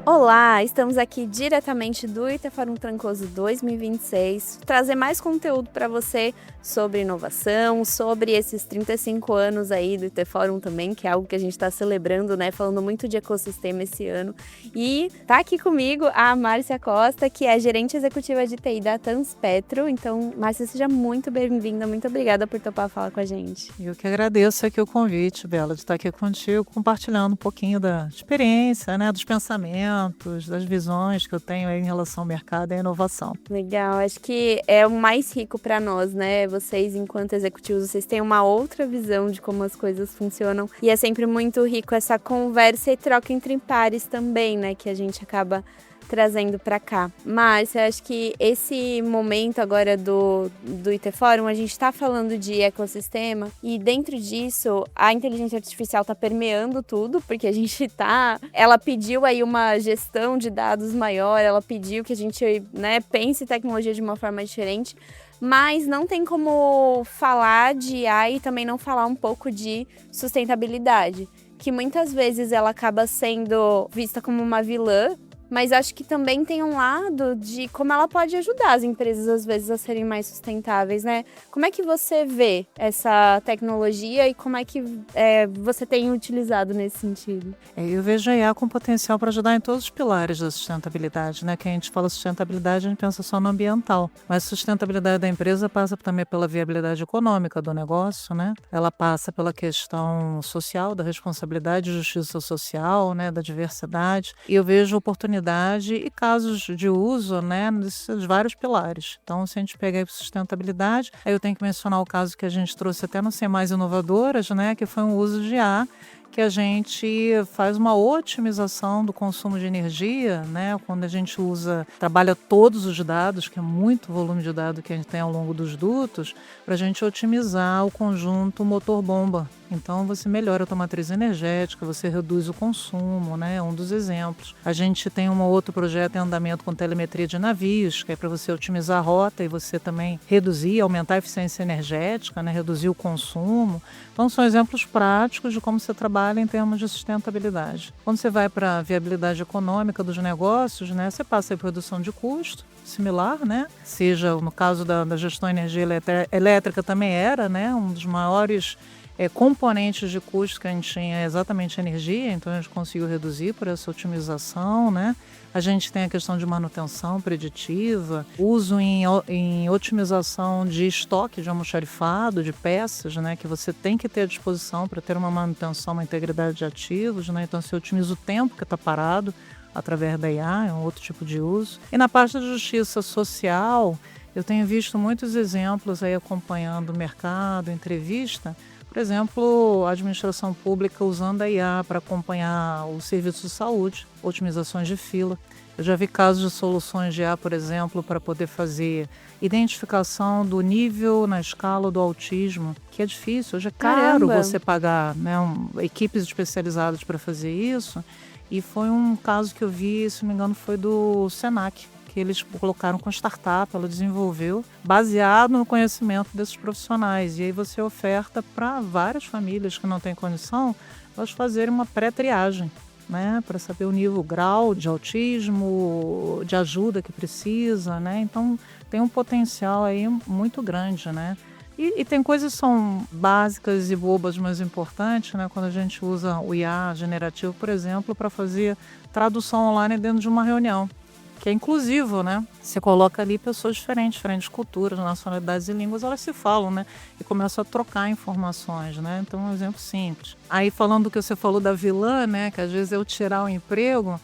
Olá, estamos aqui diretamente do IT Fórum Trancoso 2026, trazer mais conteúdo para você sobre inovação, sobre esses 35 anos aí do IT Fórum também, que é algo que a gente está celebrando, né? Falando muito de ecossistema esse ano. E tá aqui comigo a Márcia Costa, que é gerente executiva de TI da Transpetro. Então, Márcia, seja muito bem-vinda, muito obrigada por topar falar com a gente. Eu que agradeço aqui o convite, Bela, de estar aqui contigo, compartilhando um pouquinho da experiência, né, dos pensamentos, das visões que eu tenho aí em relação ao mercado e à inovação. Legal, acho que é o mais rico para nós, né? Vocês, enquanto executivos, vocês têm uma outra visão de como as coisas funcionam e é sempre muito rico essa conversa e troca entre pares também, né? Que a gente acaba trazendo para cá. Mas eu acho que esse momento agora do IT Fórum, a gente está falando de ecossistema e dentro disso a inteligência artificial está permeando tudo, porque a gente ela pediu aí uma gestão de dados maior, ela pediu que a gente, né, pense tecnologia de uma forma diferente. Mas não tem como falar de AI e também não falar um pouco de sustentabilidade, que muitas vezes ela acaba sendo vista como uma vilã, mas acho que também tem um lado de como ela pode ajudar as empresas, às vezes, a serem mais sustentáveis, né? Como é que você vê essa tecnologia e como é que você tem utilizado nesse sentido? Eu vejo a IA com potencial para ajudar em todos os pilares da sustentabilidade, né? Que a gente fala sustentabilidade, a gente pensa só no ambiental, mas a sustentabilidade da empresa passa também pela viabilidade econômica do negócio, né? Ela passa pela questão social, da responsabilidade, justiça social, né? Da diversidade. E eu vejo oportunidade e casos de uso, né, nesses vários pilares. Então, se a gente pegar a sustentabilidade, aí eu tenho que mencionar o caso que a gente trouxe até no Ser Mais Inovadoras, né, que foi um uso de IA, que a gente faz uma otimização do consumo de energia, né? Quando a gente trabalha todos os dados, que é muito volume de dados que a gente tem ao longo dos dutos, para a gente otimizar o conjunto motor-bomba. Então, você melhora a tua matriz energética, você reduz o consumo, né? É um dos exemplos. A gente tem um outro projeto em andamento com telemetria de navios, que é para você otimizar a rota e você também reduzir, aumentar a eficiência energética, né? Reduzir o consumo. Então, são exemplos práticos de como você trabalha em termos de sustentabilidade. Quando você vai para a viabilidade econômica dos negócios, né? Você passa por redução de custo, similar, né? Seja no caso da gestão de energia elétrica também era, né? Um dos maiores componentes de custo que a gente tinha é exatamente a energia, então a gente conseguiu reduzir por essa otimização, né? A gente tem a questão de manutenção preditiva, uso em otimização de estoque de almoxarifado, de peças, né? Que você tem que ter à disposição para ter uma manutenção, uma integridade de ativos, né? Então você otimiza o tempo que está parado através da IA, é um outro tipo de uso. E na parte da justiça social, eu tenho visto muitos exemplos aí acompanhando o mercado, entrevista. Por exemplo, a administração pública usando a IA para acompanhar o serviço de saúde, otimizações de fila. Eu já vi casos de soluções de IA, por exemplo, para poder fazer identificação do nível na escala do autismo, que é difícil. Hoje é caro você pagar, né, equipes especializadas para fazer isso. E foi um caso que eu vi, se não me engano, foi do Senac, que eles colocaram com startup, ela desenvolveu, baseado no conhecimento desses profissionais. E aí você oferta para várias famílias que não têm condição, elas fazerem uma pré-triagem, né, para saber o grau de autismo, de ajuda que precisa, né? Então tem um potencial aí muito grande, né? E tem coisas que são básicas e bobas, mas importantes, né? Quando a gente usa o IA generativo, por exemplo, para fazer tradução online dentro de uma reunião, que é inclusivo, né? Você coloca ali pessoas diferentes culturas, nacionalidades e línguas, elas se falam, né? E começam a trocar informações, né? Então, um exemplo simples. Aí, falando do que você falou da vilã, né? Que às vezes eu tirar o emprego,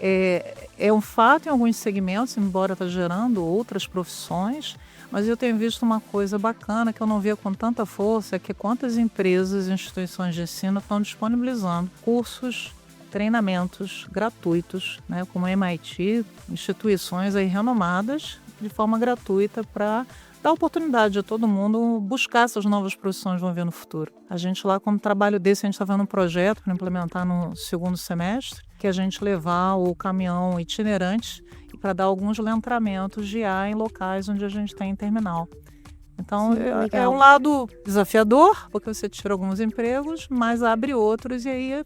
é um fato em alguns segmentos, embora está gerando outras profissões, mas eu tenho visto uma coisa bacana que eu não via com tanta força, é que quantas empresas e instituições de ensino estão disponibilizando cursos, treinamentos gratuitos, né, como a MIT, instituições aí renomadas, de forma gratuita para dar oportunidade a todo mundo buscar essas novas profissões que vão vir no futuro. A gente lá, como trabalho desse, a gente está vendo um projeto para implementar no segundo semestre, que é a gente levar o caminhão itinerante para dar alguns letramentos de IA em locais onde a gente tem terminal. Então, Sim, é legal. um lado desafiador, porque você tira alguns empregos, mas abre outros, e aí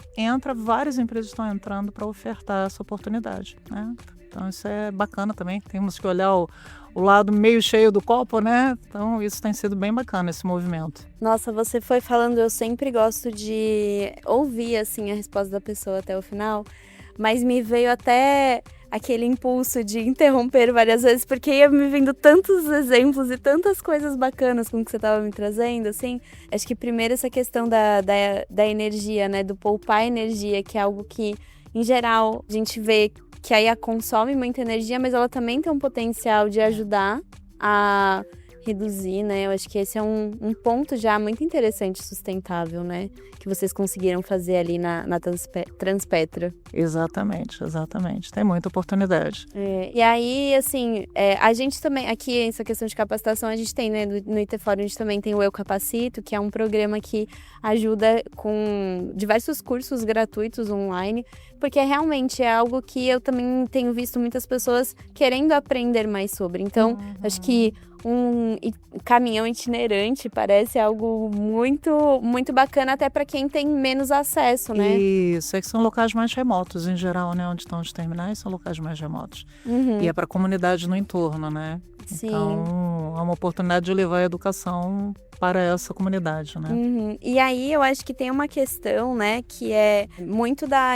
várias empresas estão entrando para ofertar essa oportunidade, né? Então, isso é bacana também. Temos que olhar o lado meio cheio do copo, né? Então, isso tem sido bem bacana, esse movimento. Nossa, você foi falando, eu sempre gosto de ouvir, assim, a resposta da pessoa até o final, mas me veio até aquele impulso de interromper várias vezes, porque ia me vindo tantos exemplos e tantas coisas bacanas com o que você estava me trazendo, assim. Acho que primeiro essa questão da energia, né, do poupar energia, que é algo que, em geral, a gente vê que a IA consome muita energia, mas ela também tem um potencial de ajudar a reduzir, né? Eu acho que esse é um ponto já muito interessante, sustentável, né? Que vocês conseguiram fazer ali na Transpetra. Exatamente. Tem muita oportunidade. E aí, assim, a gente também, aqui, essa questão de capacitação, a gente tem, né? No IT Fórum, a gente também tem o Eu Capacito, que é um programa que ajuda com diversos cursos gratuitos online, porque realmente é algo que eu também tenho visto muitas pessoas querendo aprender mais sobre. Então, acho que um caminhão itinerante parece algo muito, muito bacana, até para quem tem menos acesso, né? Isso, é que são locais mais remotos em geral, né? Onde estão os terminais, são locais mais remotos. E é para a comunidade no entorno, né? Sim. Então, é uma oportunidade de levar a educação para essa comunidade, né? E aí eu acho que tem uma questão, né, que é muito da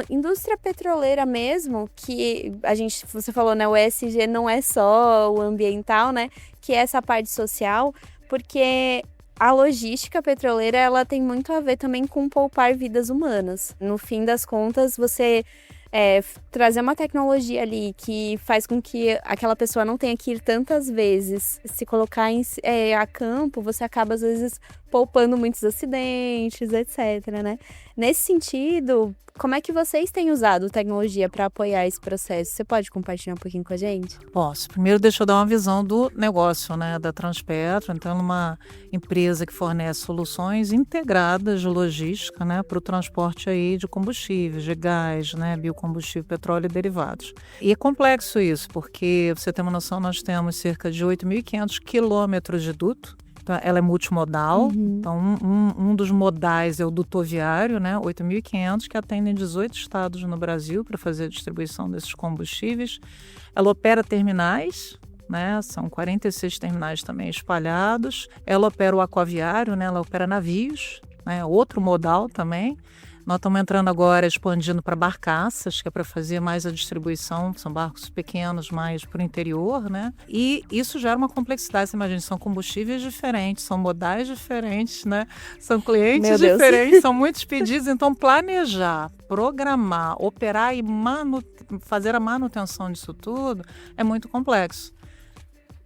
indústria petroleira mesmo, que você falou, né, o ESG não é só o ambiental, né, que é essa parte social, porque a logística petroleira, ela tem muito a ver também com poupar vidas humanas. No fim das contas, você trazer uma tecnologia ali que faz com que aquela pessoa não tenha que ir tantas vezes, se colocar a campo, você acaba às vezes poupando muitos acidentes, etc, né? Nesse sentido, como é que vocês têm usado tecnologia para apoiar esse processo? Você pode compartilhar um pouquinho com a gente? Posso. Primeiro, deixa eu dar uma visão do negócio, né, da Transpetro. Então, é uma empresa que fornece soluções integradas de logística, né, para o transporte aí de combustíveis, de gás, né, biocombustível, petróleo e derivados. E é complexo isso, porque, pra você ter uma noção, nós temos cerca de 8.500 quilômetros de duto. Então, ela é multimodal, então um dos modais é o dutoviário, né, 8.500, que atendem 18 estados no Brasil para fazer a distribuição desses combustíveis. Ela opera terminais, né, são 46 terminais também espalhados. Ela opera o aquaviário, né, ela opera navios, né, outro modal também. Nós estamos entrando agora, expandindo para barcaças, que é para fazer mais a distribuição, são barcos pequenos, mais para o interior, né? E isso gera uma complexidade, você imagina, são combustíveis diferentes, são modais diferentes, né? São clientes diferentes, são muitos pedidos, então planejar, programar, operar e fazer a manutenção disso tudo é muito complexo.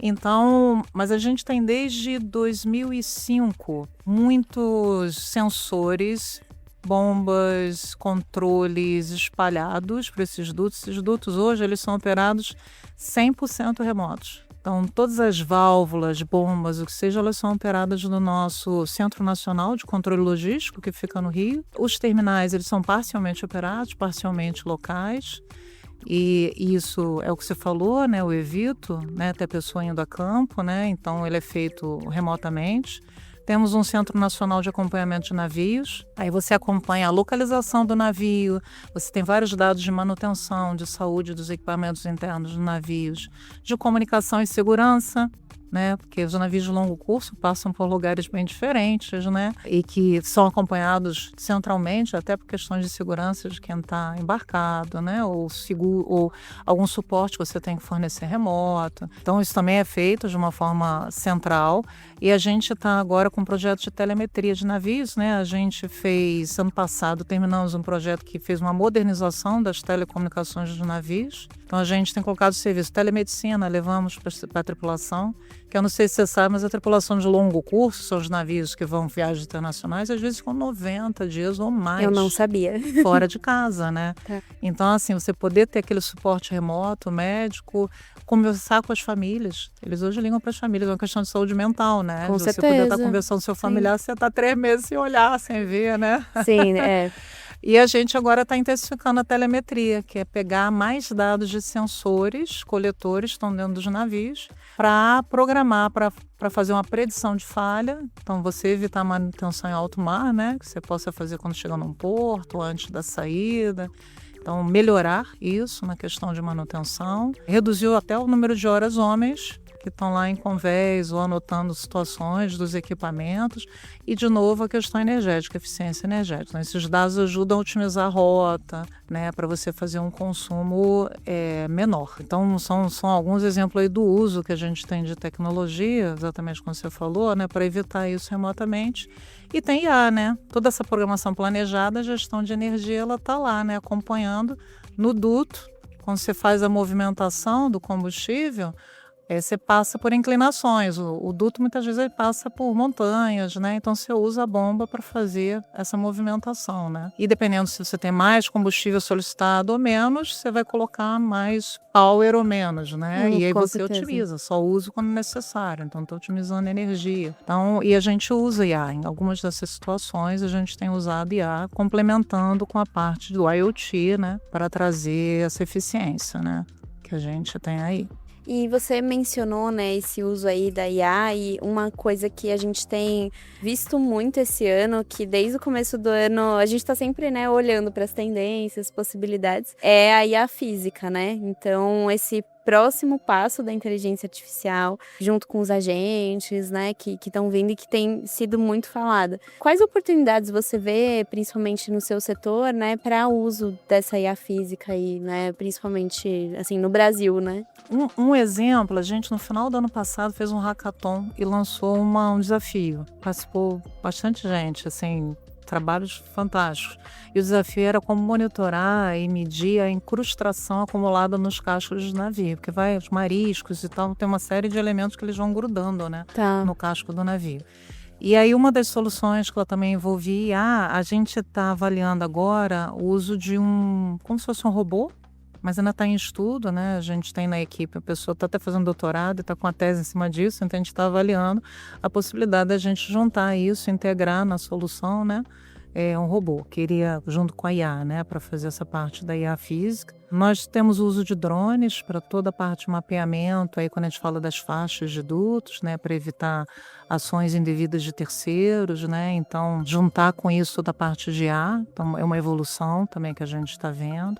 Então, mas a gente tem desde 2005 muitos sensores, bombas, controles espalhados para esses dutos. Esses dutos hoje eles são operados 100% remotos. Então, todas as válvulas, bombas, o que seja, elas são operadas no nosso Centro Nacional de Controle Logístico, que fica no Rio. Os terminais eles são parcialmente operados, parcialmente locais. E isso é o que você falou, né? O Evito, né? Até a pessoa indo a campo, né? Então, ele é feito remotamente. Temos um Centro Nacional de Acompanhamento de Navios. Aí você acompanha a localização do navio, você tem vários dados de manutenção, de saúde dos equipamentos internos dos navios, de comunicação e segurança, né? Porque os navios de longo curso passam por lugares bem diferentes, né? E que são acompanhados centralmente, até por questões de segurança de quem está embarcado, né? Ou seguro, ou algum suporte que você tem que fornecer remoto. Então, isso também é feito de uma forma central. E a gente está agora com um projeto de telemetria de navios, né? A gente fez, ano passado, terminamos um projeto que fez uma modernização das telecomunicações dos navios. Então, a gente tem colocado o serviço de telemedicina, levamos para a tripulação, que eu não sei se você sabe, mas a tripulação de longo curso, são os navios que vão viagens internacionais, às vezes com 90 dias ou mais. Eu não sabia. Fora de casa, né? Tá. Então, assim, você poder ter aquele suporte remoto, médico, conversar com as famílias. Eles hoje ligam para as famílias, é uma questão de saúde mental, né? Com se certeza. você puder estar conversando com seu familiar, você está 3 meses sem olhar, sem ver, né? Sim, é. E a gente agora está intensificando a telemetria, que é pegar mais dados de sensores, coletores que estão dentro dos navios, para programar, para fazer uma predição de falha. Então, você evitar manutenção em alto mar, né? Que você possa fazer quando chegar num porto, antes da saída. Então, melhorar isso na questão de manutenção. Reduziu até o número de horas homens que estão lá em convés ou anotando situações dos equipamentos. E, de novo, a questão energética, eficiência energética. Então, esses dados ajudam a otimizar a rota, né, para você fazer um consumo menor. Então, são alguns exemplos aí do uso que a gente tem de tecnologia, exatamente como você falou, né, para evitar isso remotamente. E tem IA, né? Toda essa programação planejada, a gestão de energia, ela está lá, né, acompanhando no duto. Quando você faz a movimentação do combustível, você passa por inclinações. O duto muitas vezes ele passa por montanhas, né? Então você usa a bomba para fazer essa movimentação, né? E dependendo se você tem mais combustível solicitado ou menos, você vai colocar mais power ou menos, né? E aí Com você certeza. otimiza, só usa quando necessário. Então está otimizando a energia. Então, e a gente usa IA. Em algumas dessas situações a gente tem usado IA complementando com a parte do IoT, né? Para trazer essa eficiência, né? Que a gente tem aí. E você mencionou, né, esse uso aí da IA, e uma coisa que a gente tem visto muito esse ano, que desde o começo do ano a gente está sempre, né, olhando para as tendências, possibilidades, é a IA física, né? Então, esse próximo passo da inteligência artificial, junto com os agentes, né, que estão vindo e que tem sido muito falada. Quais oportunidades você vê, principalmente no seu setor, né, para uso dessa IA física aí, né, principalmente, assim, no Brasil, né? Um exemplo, a gente no final do ano passado fez um hackathon e lançou um desafio. Participou bastante gente, assim, trabalhos fantásticos. E o desafio era como monitorar e medir a incrustação acumulada nos cascos de navio, porque vai os mariscos e tal, tem uma série de elementos que eles vão grudando, né, no casco do navio. E aí uma das soluções que ela também envolvia, a gente está avaliando agora o uso de como se fosse um robô, mas ainda está em estudo, né? A gente tem na equipe, a pessoa está até fazendo doutorado e está com a tese em cima disso, então a gente está avaliando a possibilidade da gente juntar isso, integrar na solução, né? Um robô que iria junto com a IA, né? Para fazer essa parte da IA física. Nós temos o uso de drones para toda a parte de mapeamento, aí quando a gente fala das faixas de dutos, né? Para evitar ações indevidas de terceiros, né? Então, juntar com isso toda a parte de IA, então é uma evolução também que a gente está vendo.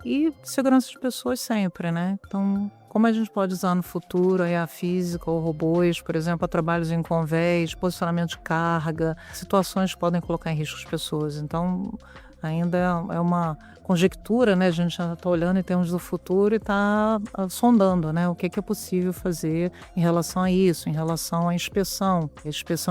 E segurança de pessoas sempre, né? Então, como a gente pode usar no futuro a IA física ou robôs, por exemplo, para trabalhos em convés, posicionamento de carga, situações que podem colocar em risco as pessoas. Então, ainda é uma conjectura, né? A gente já está olhando em termos do futuro e está sondando, né? O que é possível fazer em relação a isso, em relação à inspeção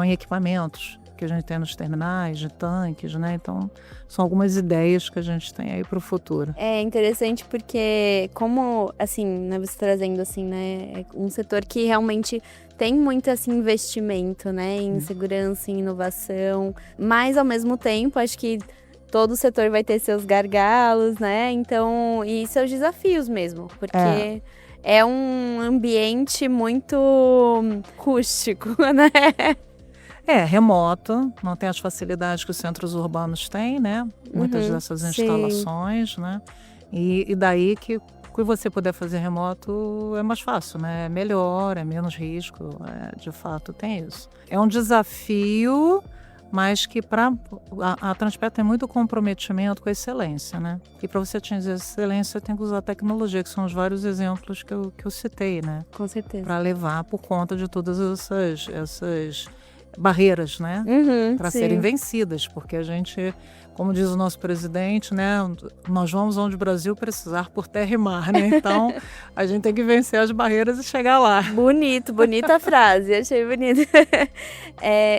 em equipamentos que a gente tem nos terminais, de tanques, né? Então, são algumas ideias que a gente tem aí para o futuro. É interessante porque, como, assim, né, você trazendo, assim, né, é um setor que realmente tem muito, assim, investimento, né, em segurança, em inovação, mas, ao mesmo tempo, acho que todo setor vai ter seus gargalos, né, então, e seus desafios mesmo, porque é um ambiente muito rústico, né? Remoto, não tem as facilidades que os centros urbanos têm, né? Muitas dessas instalações, né? E daí que o que você puder fazer remoto é mais fácil, né? É melhor, é menos risco, de fato tem isso. É um desafio, mas que a Transpetro tem muito comprometimento com a excelência, né? E para você atingir a excelência, tem que usar a tecnologia, que são os vários exemplos que eu citei, né? Com certeza. Para levar por conta de todas essas barreiras, né? Para serem vencidas, porque a gente, como diz o nosso presidente, né? Nós vamos onde o Brasil precisar por terra e mar, né? Então, a gente tem que vencer as barreiras e chegar lá. Bonita frase, achei bonito.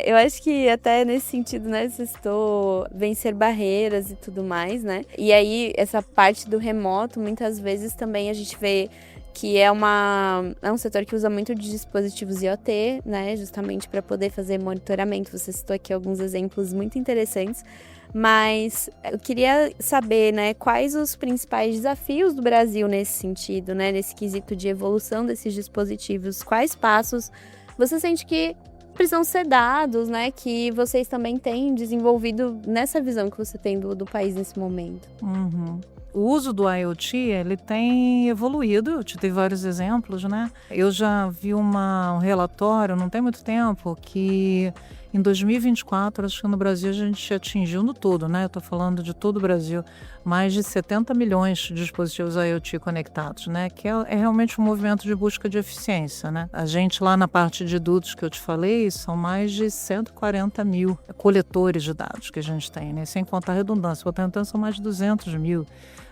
Eu acho que até nesse sentido, né? Você citou vencer barreiras e tudo mais, né? E aí, essa parte do remoto, muitas vezes também a gente vê que é um setor que usa muito de dispositivos IoT, né, justamente para poder fazer monitoramento. Você citou aqui alguns exemplos muito interessantes, mas eu queria saber, né, quais os principais desafios do Brasil nesse sentido, né, nesse quesito de evolução desses dispositivos, quais passos você sente que precisam ser dados, né, que vocês também têm desenvolvido nessa visão que você tem do país nesse momento. Uhum. O uso do IoT, ele tem evoluído, eu te dei vários exemplos, né? Eu já vi um relatório, não tem muito tempo, que em 2024, acho que no Brasil a gente atingiu no todo, né? Eu estou falando de todo o Brasil, mais de 70 milhões de dispositivos IoT conectados, né? Que é realmente um movimento de busca de eficiência, né? A gente lá na parte de dutos que eu te falei, são mais de 140 mil coletores de dados que a gente tem, né? Sem contar a redundância, portanto são mais de 200 mil.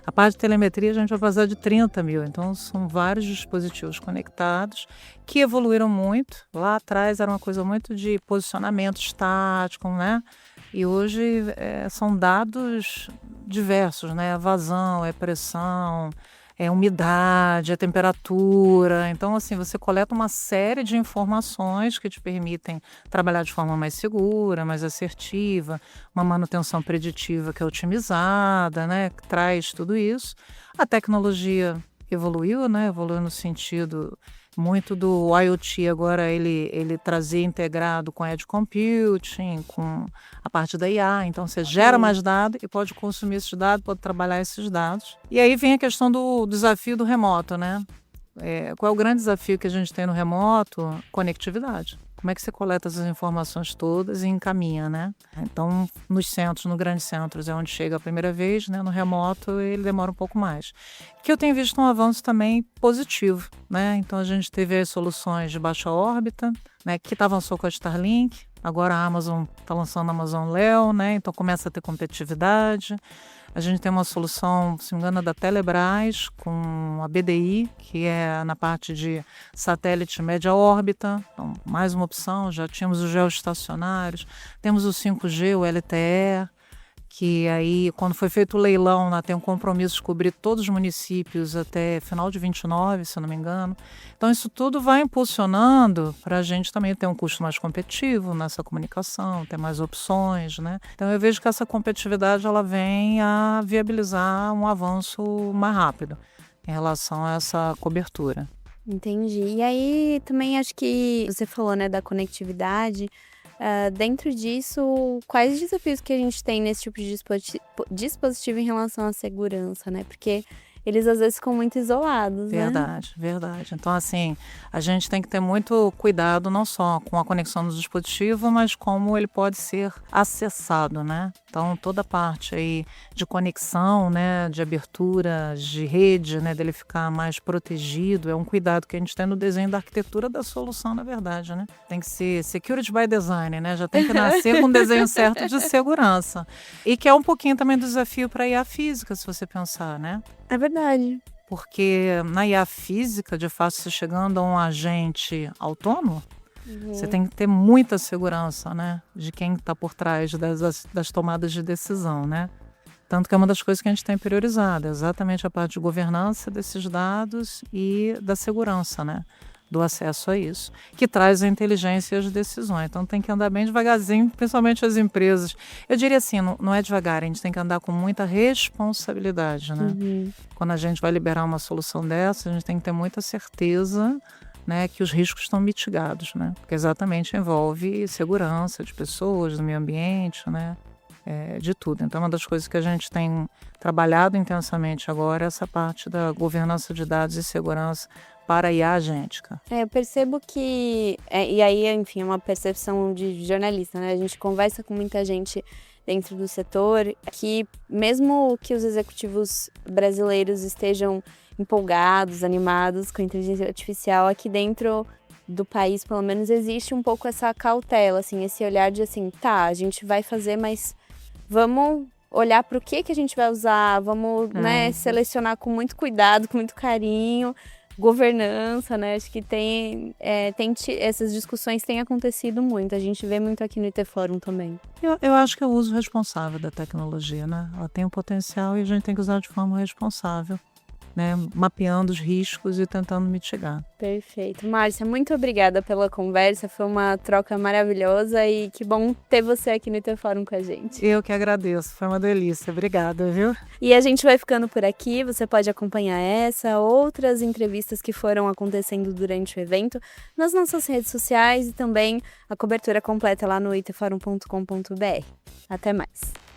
A parte de telemetria a gente vai passar de 30 mil, então são vários dispositivos conectados que evoluíram muito. Lá atrás era uma coisa muito de posicionamento estático, né? E hoje são dados diversos, né? É vazão, é pressão, é umidade, é temperatura. Então, assim, você coleta uma série de informações que te permitem trabalhar de forma mais segura, mais assertiva, uma manutenção preditiva que é otimizada, né? Que traz tudo isso. A tecnologia evoluiu, né? Evoluiu no sentido muito do IoT agora ele trazer integrado com Edge Computing, com a parte da IA. Então você gera mais dados e pode consumir esses dados, pode trabalhar esses dados. E aí vem a questão do desafio do remoto, né? Qual é o grande desafio que a gente tem no remoto? Conectividade. Como é que você coleta essas informações todas e encaminha, né? Então, nos centros, nos grandes centros, é onde chega a primeira vez, né? No remoto, ele demora um pouco mais. Que eu tenho visto um avanço também positivo, né? Então, a gente teve as soluções de baixa órbita, né? Que avançou com a Starlink. Agora a Amazon está lançando a Amazon Leo, né? Então, começa a ter competitividade. A gente tem uma solução, se não me engano, da Telebrás com a BDI, que é na parte de satélite média órbita. Então, mais uma opção, já tínhamos os geoestacionários, temos o 5G, o LTE, que aí, quando foi feito o leilão, tem um compromisso de cobrir todos os municípios até final de 29, se eu não me engano. Então, isso tudo vai impulsionando para a gente também ter um custo mais competitivo nessa comunicação, ter mais opções, né? Então, eu vejo que essa competitividade, ela vem a viabilizar um avanço mais rápido em relação a essa cobertura. Entendi. E aí, também acho que você falou, né, da conectividade. Dentro disso, quais desafios que a gente tem nesse tipo de dispositivo em relação à segurança, né? Porque eles às vezes ficam muito isolados, né? Verdade. Então, assim, a gente tem que ter muito cuidado não só com a conexão do dispositivo, mas como ele pode ser acessado, né? Então, toda a parte aí de conexão, né, de abertura de rede, né, dele ficar mais protegido, é um cuidado que a gente tem no desenho da arquitetura da solução, na verdade, né? Tem que ser security by design, né? Já tem que nascer com um desenho certo de segurança. E que é um pouquinho também do desafio para a IA física, se você pensar, né? É verdade. Porque na IA física, de fato, você chegando a um agente autônomo, você tem que ter muita segurança, né? De quem está por trás das tomadas de decisão, né? Tanto que é uma das coisas que a gente tem priorizado, exatamente a parte de governança desses dados e da segurança, né? Do acesso a isso, que traz a inteligência e as decisões. Então tem que andar bem devagarzinho, principalmente as empresas. Eu diria assim, não é devagar, a gente tem que andar com muita responsabilidade, né? Quando a gente vai liberar uma solução dessa, a gente tem que ter muita certeza, né, que os riscos estão mitigados, né? Porque exatamente envolve segurança de pessoas, do meio ambiente, né? De tudo. Então, uma das coisas que a gente tem trabalhado intensamente agora é essa parte da governança de dados e segurança para a IA agêntica. Eu percebo que, e aí, enfim, é uma percepção de jornalista, né? A gente conversa com muita gente dentro do setor que, mesmo que os executivos brasileiros estejam empolgados, animados com a inteligência artificial, aqui dentro do país, pelo menos, existe um pouco essa cautela, assim, esse olhar de assim, tá, a gente vai fazer, mas vamos olhar para o que a gente vai usar, vamos, né, selecionar com muito cuidado, com muito carinho, governança, né? Acho que essas discussões têm acontecido muito. A gente vê muito aqui no IT Fórum também. Eu acho que é o uso responsável da tecnologia, né? Ela tem um potencial e a gente tem que usar de forma responsável. né, mapeando os riscos e tentando mitigar. Perfeito. Márcia, muito obrigada pela conversa, foi uma troca maravilhosa e que bom ter você aqui no IT Fórum com a gente. Eu que agradeço, foi uma delícia. Obrigada, viu? E a gente vai ficando por aqui, você pode acompanhar essa, outras entrevistas que foram acontecendo durante o evento nas nossas redes sociais e também a cobertura completa lá no itforum.com.br. Até mais!